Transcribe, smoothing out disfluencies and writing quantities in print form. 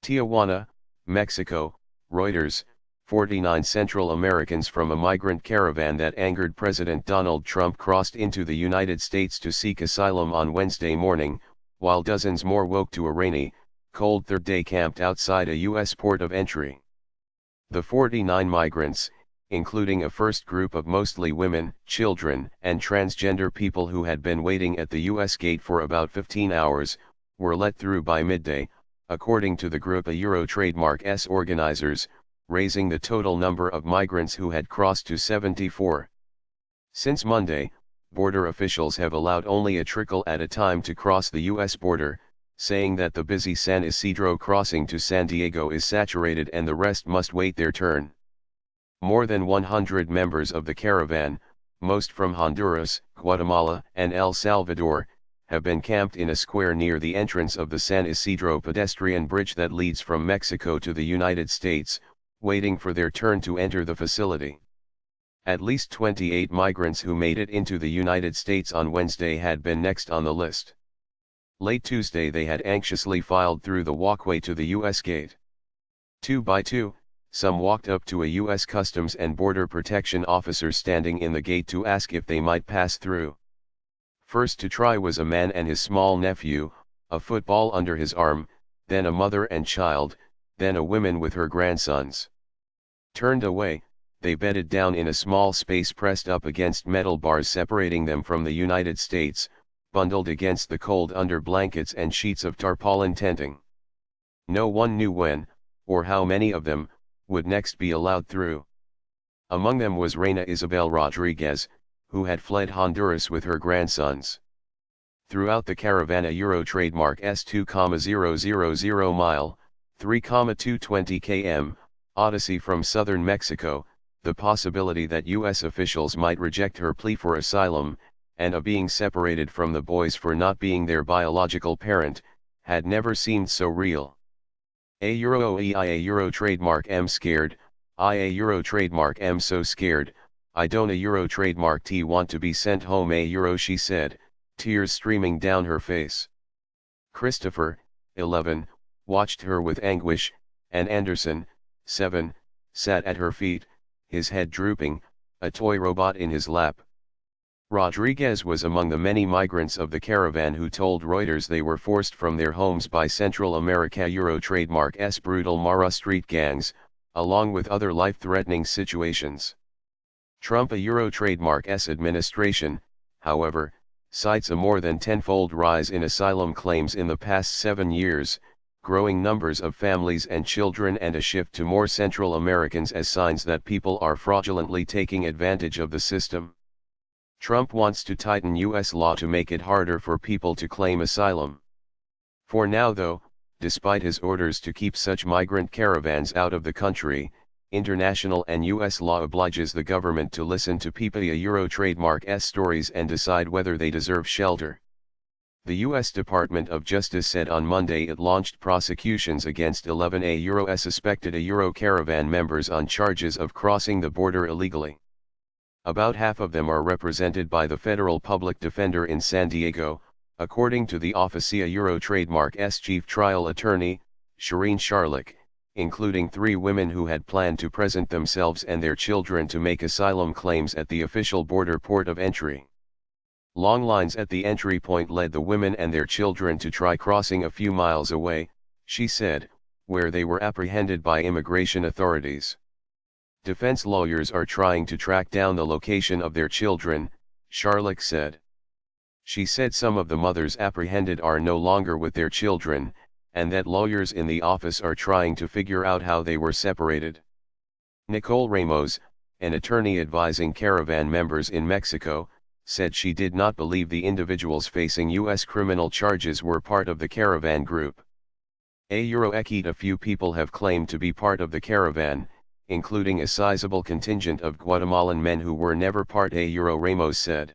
Tijuana, Mexico, Reuters, 49 Central Americans from a migrant caravan that angered President Donald Trump crossed into the United States to seek asylum on Wednesday morning, while dozens more woke to a rainy, cold third day camped outside a U.S. port of entry. The 49 migrants, including a first group of mostly women, children, and transgender people who had been waiting at the U.S. gate for about 15 hours, were let through by midday, according to the group Trademark S organizers, raising the total number of migrants who had crossed to 74. Since Monday, border officials have allowed only a trickle at a time to cross the U.S. border, saying that the busy San Isidro crossing to San Diego is saturated and the rest must wait their turn. More than 100 members of the caravan, most from Honduras, Guatemala, and El Salvador, have been camped in a square near the entrance of the San Isidro pedestrian bridge that leads from Mexico to the United States, waiting for their turn to enter the facility. At least 28 migrants who made it into the United States on Wednesday had been next on the list. Late Tuesday they had anxiously filed through the walkway to the U.S. gate. Two by two, some walked up to a U.S. Customs and Border Protection officer standing in the gate to ask if they might pass through. First to try was a man and his small nephew, a football under his arm, then a mother and child, then a woman with her grandsons. Turned away, they bedded down in a small space pressed up against metal bars separating them from the United States, bundled against the cold under blankets and sheets of tarpaulin tenting. No one knew when, or how many of them, would next be allowed through. Among them was Reina Isabel Rodriguez, who had fled Honduras with her grandsons. Throughout the caravan Trademark S 2,000 mile, 3,220 km, odyssey from southern Mexico, the possibility that U.S. officials might reject her plea for asylum, and a being separated from the boys for not being their biological parent, had never seemed so real. Trademark M scared, Trademark M so scared, I don't Trademark T want to be sent home she said, tears streaming down her face. Christopher, 11, watched her with anguish, and Anderson, 7, sat at her feet, his head drooping, a toy robot in his lap. Rodriguez was among the many migrants of the caravan who told Reuters they were forced from their homes by Central America Trademark S brutal Mara street gangs, along with other life-threatening situations. Trump Trademark S administration, however, cites a more than tenfold rise in asylum claims in the past 7 years, growing numbers of families and children and a shift to more Central Americans as signs that people are fraudulently taking advantage of the system. Trump wants to tighten U.S. law to make it harder for people to claim asylum. For now though, despite his orders to keep such migrant caravans out of the country, international and U.S. law obliges the government to listen to people Trademark S stories and decide whether they deserve shelter. The U.S. Department of Justice said on Monday it launched prosecutions against 11 suspected caravan members on charges of crossing the border illegally. About half of them are represented by the federal public defender in San Diego, according to the Officia Trademark S chief trial attorney, Shireen Sharlik, including 3 women who had planned to present themselves and their children to make asylum claims at the official border port of entry. Long lines at the entry point led the women and their children to try crossing a few miles away, she said, where they were apprehended by immigration authorities. Defense lawyers are trying to track down the location of their children, Sharlik said. She said some of the mothers apprehended are no longer with their children, and that lawyers in the office are trying to figure out how they were separated. Nicole Ramos, an attorney advising caravan members in Mexico, said she did not believe the individuals facing U.S. criminal charges were part of the caravan group. A few people have claimed to be part of the caravan, including a sizable contingent of Guatemalan men who were never part. Ramos said.